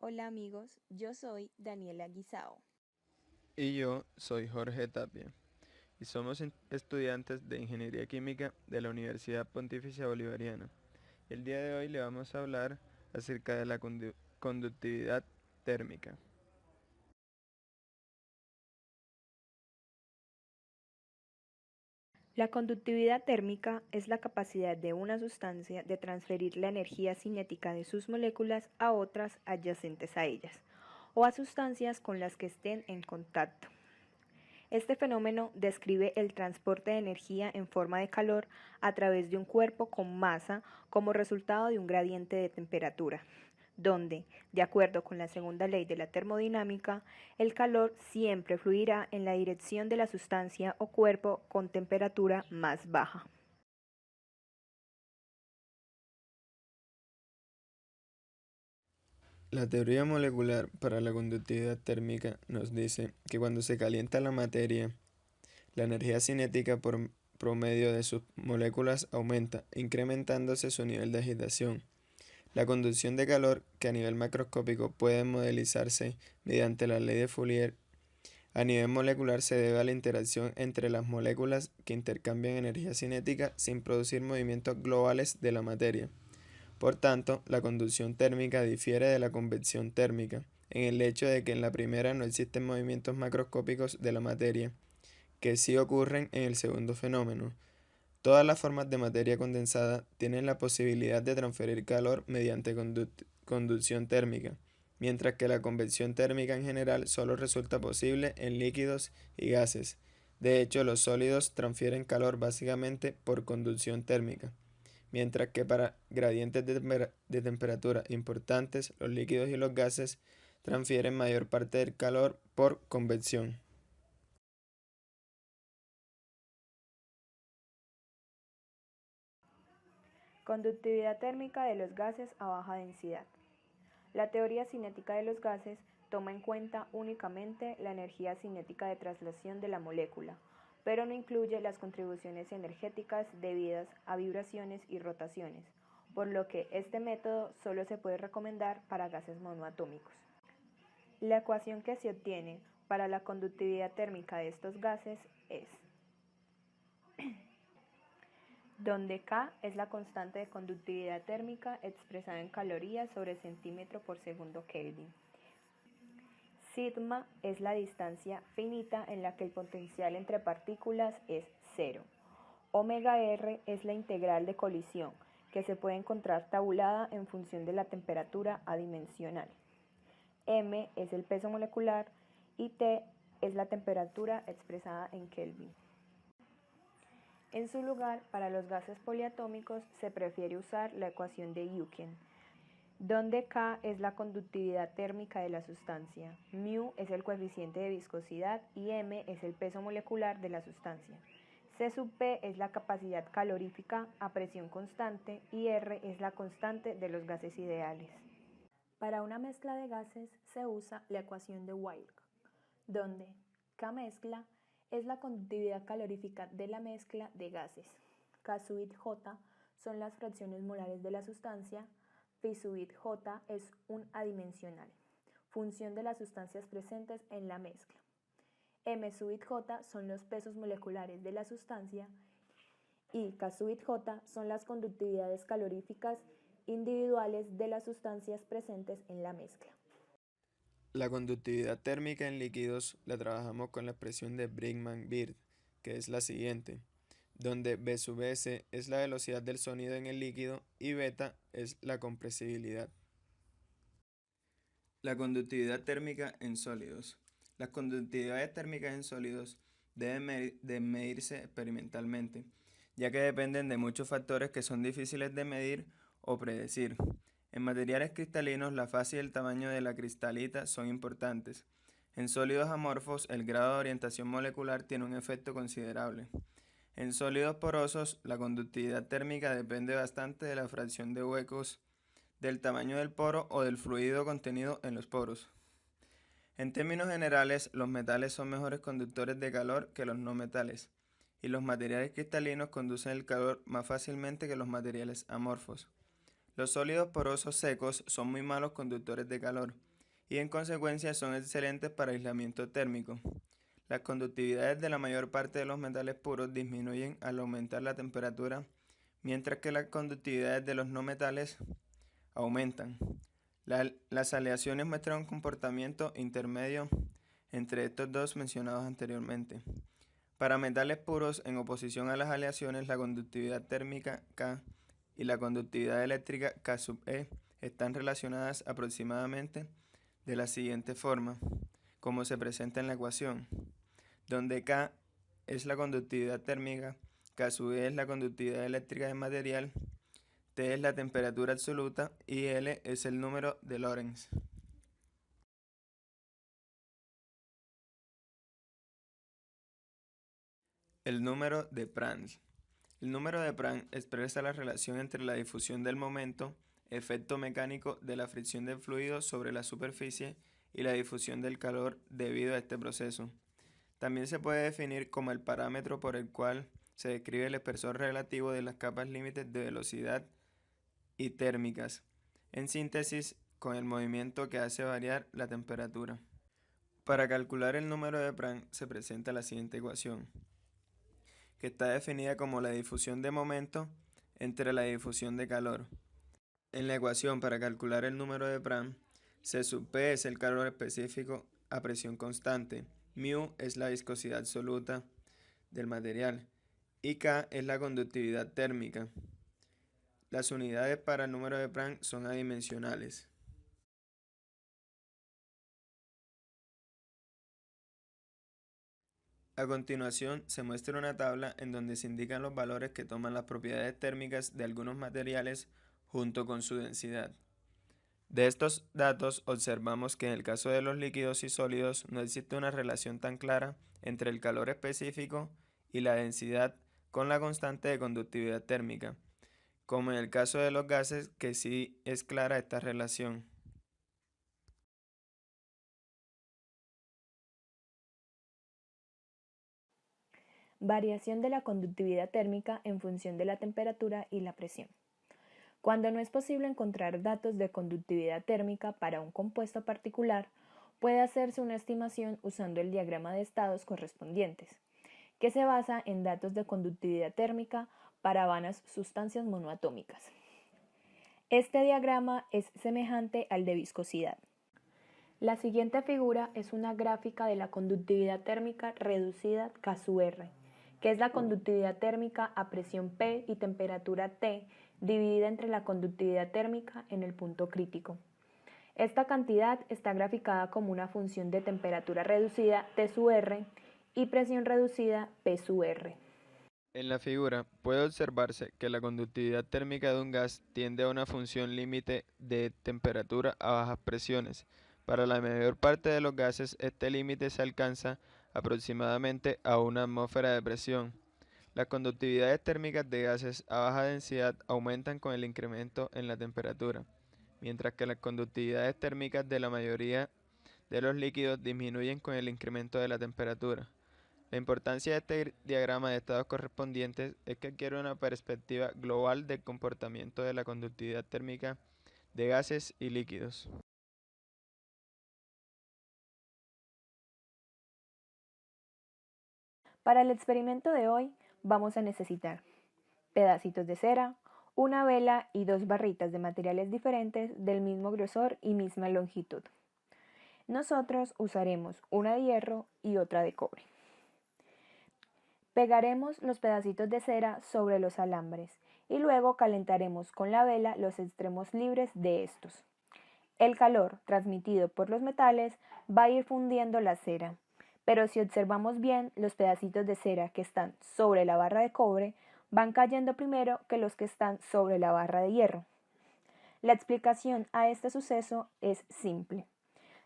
Hola amigos, yo soy Daniela Guisao. Y yo soy Jorge Tapia y somos estudiantes de Ingeniería Química de la Universidad Pontificia Bolivariana. El día de hoy le vamos a hablar acerca de la conductividad térmica. La conductividad térmica es la capacidad de una sustancia de transferir la energía cinética de sus moléculas a otras adyacentes a ellas, o a sustancias con las que estén en contacto. Este fenómeno describe el transporte de energía en forma de calor a través de un cuerpo con masa como resultado de un gradiente de temperatura, donde, de acuerdo con la segunda ley de la termodinámica, el calor siempre fluirá en la dirección de la sustancia o cuerpo con temperatura más baja. La teoría molecular para la conductividad térmica nos dice que cuando se calienta la materia, la energía cinética por promedio de sus moléculas aumenta, incrementándose su nivel de agitación. La conducción de calor, que a nivel macroscópico puede modelizarse mediante la ley de Fourier, a nivel molecular se debe a la interacción entre las moléculas que intercambian energía cinética sin producir movimientos globales de la materia. Por tanto, la conducción térmica difiere de la convección térmica, en el hecho de que en la primera no existen movimientos macroscópicos de la materia, que sí ocurren en el segundo fenómeno. Todas las formas de materia condensada tienen la posibilidad de transferir calor mediante conducción térmica, mientras que la convección térmica en general solo resulta posible en líquidos y gases. De hecho, los sólidos transfieren calor básicamente por conducción térmica, mientras que para gradientes de temperatura importantes, los líquidos y los gases transfieren mayor parte del calor por convección. Conductividad térmica de los gases a baja densidad. La teoría cinética de los gases toma en cuenta únicamente la energía cinética de traslación de la molécula, pero no incluye las contribuciones energéticas debidas a vibraciones y rotaciones, por lo que este método solo se puede recomendar para gases monoatómicos. La ecuación que se obtiene para la conductividad térmica de estos gases es donde K es la constante de conductividad térmica expresada en calorías sobre centímetro por segundo Kelvin. Sigma es la distancia finita en la que el potencial entre partículas es cero. Omega R es la integral de colisión, que se puede encontrar tabulada en función de la temperatura adimensional. M es el peso molecular y T es la temperatura expresada en Kelvin. En su lugar, para los gases poliatómicos se prefiere usar la ecuación de Eucken, donde K es la conductividad térmica de la sustancia, μ es el coeficiente de viscosidad y m es el peso molecular de la sustancia. C sub P es la capacidad calorífica a presión constante y R es la constante de los gases ideales. Para una mezcla de gases se usa la ecuación de Wilk, donde K mezcla es la conductividad calorífica de la mezcla de gases. K sub J son las fracciones molares de la sustancia. Phi sub J es un adimensional, función de las sustancias presentes en la mezcla. M sub J son los pesos moleculares de la sustancia y K sub J son las conductividades caloríficas individuales de las sustancias presentes en la mezcla. La conductividad térmica en líquidos la trabajamos con la expresión de Brinkman-Wirth, que es la siguiente, donde V sub S es la velocidad del sonido en el líquido y beta es la compresibilidad. La conductividad térmica en sólidos. Las conductividades térmicas en sólidos deben de medirse experimentalmente, ya que dependen de muchos factores que son difíciles de medir o predecir. En materiales cristalinos, la fase y el tamaño de la cristalita son importantes. En sólidos amorfos, el grado de orientación molecular tiene un efecto considerable. En sólidos porosos, la conductividad térmica depende bastante de la fracción de huecos, del tamaño del poro o del fluido contenido en los poros. En términos generales, los metales son mejores conductores de calor que los no metales, y los materiales cristalinos conducen el calor más fácilmente que los materiales amorfos. Los sólidos porosos secos son muy malos conductores de calor, y en consecuencia son excelentes para aislamiento térmico. Las conductividades de la mayor parte de los metales puros disminuyen al aumentar la temperatura, mientras que las conductividades de los no metales aumentan. Las aleaciones muestran un comportamiento intermedio entre estos dos mencionados anteriormente. Para metales puros, en oposición a las aleaciones, la conductividad térmica K y la conductividad eléctrica K sub E están relacionadas aproximadamente de la siguiente forma, como se presenta en la ecuación, donde K es la conductividad térmica, K sub E es la conductividad eléctrica del material, T es la temperatura absoluta y L es el número de Lorentz. El número de Prandtl. El número de Prandtl expresa la relación entre la difusión del momento, efecto mecánico de la fricción del fluido sobre la superficie, y la difusión del calor debido a este proceso. También se puede definir como el parámetro por el cual se describe el espesor relativo de las capas límites de velocidad y térmicas, en síntesis con el movimiento que hace variar la temperatura. Para calcular el número de Prandtl se presenta la siguiente ecuación, que está definida como la difusión de momento entre la difusión de calor. En la ecuación para calcular el número de Prandtl, C sub P es el calor específico a presión constante, μ es la viscosidad absoluta del material y K es la conductividad térmica. Las unidades para el número de Prandtl son adimensionales. A continuación se muestra una tabla en donde se indican los valores que toman las propiedades térmicas de algunos materiales junto con su densidad. De estos datos observamos que en el caso de los líquidos y sólidos no existe una relación tan clara entre el calor específico y la densidad con la constante de conductividad térmica, como en el caso de los gases, que sí es clara esta relación. Variación de la conductividad térmica en función de la temperatura y la presión. Cuando no es posible encontrar datos de conductividad térmica para un compuesto particular, puede hacerse una estimación usando el diagrama de estados correspondientes, que se basa en datos de conductividad térmica para vanas sustancias monoatómicas. Este diagrama es semejante al de viscosidad. La siguiente figura es una gráfica de la conductividad térmica reducida K sub R, que es la conductividad térmica a presión P y temperatura T dividida entre la conductividad térmica en el punto crítico. Esta cantidad está graficada como una función de temperatura reducida T sub R y presión reducida P sub R. En la figura puede observarse que la conductividad térmica de un gas tiende a una función límite de temperatura a bajas presiones. Para la mayor parte de los gases, este límite se alcanza aproximadamente a una atmósfera de presión. Las conductividades térmicas de gases a baja densidad aumentan con el incremento en la temperatura, mientras que las conductividades térmicas de la mayoría de los líquidos disminuyen con el incremento de la temperatura. La importancia de este diagrama de estados correspondientes es que adquiere una perspectiva global del comportamiento de la conductividad térmica de gases y líquidos. Para el experimento de hoy vamos a necesitar pedacitos de cera, una vela y 2 barritas de materiales diferentes del mismo grosor y misma longitud. Nosotros usaremos una de hierro y otra de cobre. Pegaremos los pedacitos de cera sobre los alambres y luego calentaremos con la vela los extremos libres de estos. El calor transmitido por los metales va a ir fundiendo la cera, pero si observamos bien, los pedacitos de cera que están sobre la barra de cobre van cayendo primero que los que están sobre la barra de hierro. La explicación a este suceso es simple.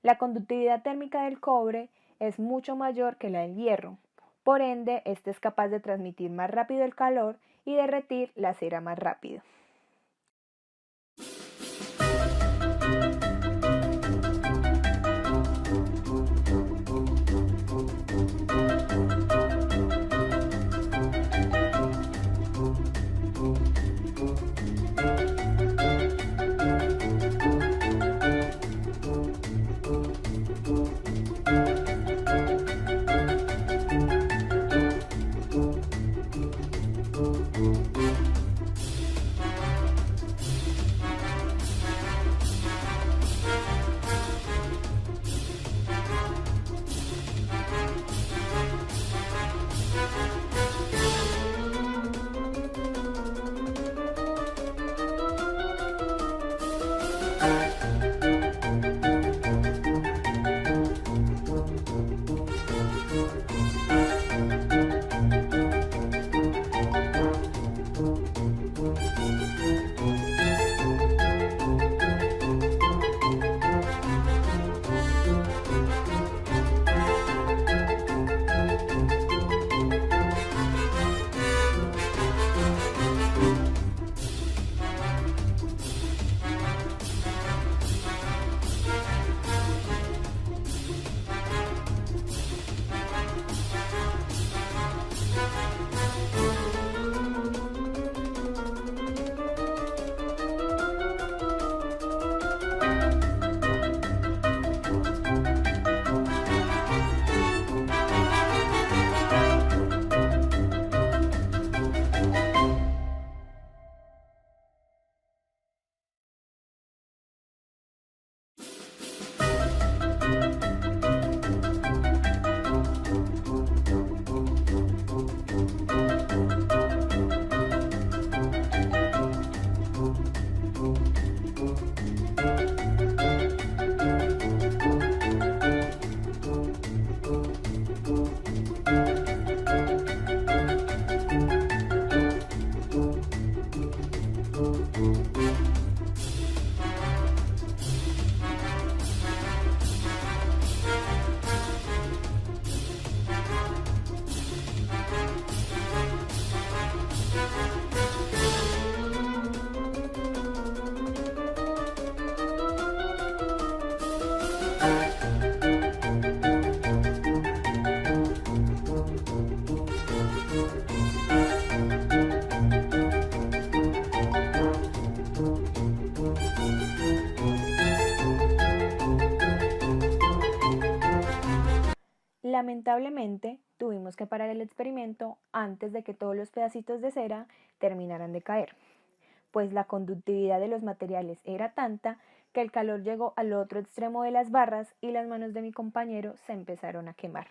La conductividad térmica del cobre es mucho mayor que la del hierro, por ende, este es capaz de transmitir más rápido el calor y derretir la cera más rápido. Lamentablemente, tuvimos que parar el experimento antes de que todos los pedacitos de cera terminaran de caer, pues la conductividad de los materiales era tanta que el calor llegó al otro extremo de las barras y las manos de mi compañero se empezaron a quemar.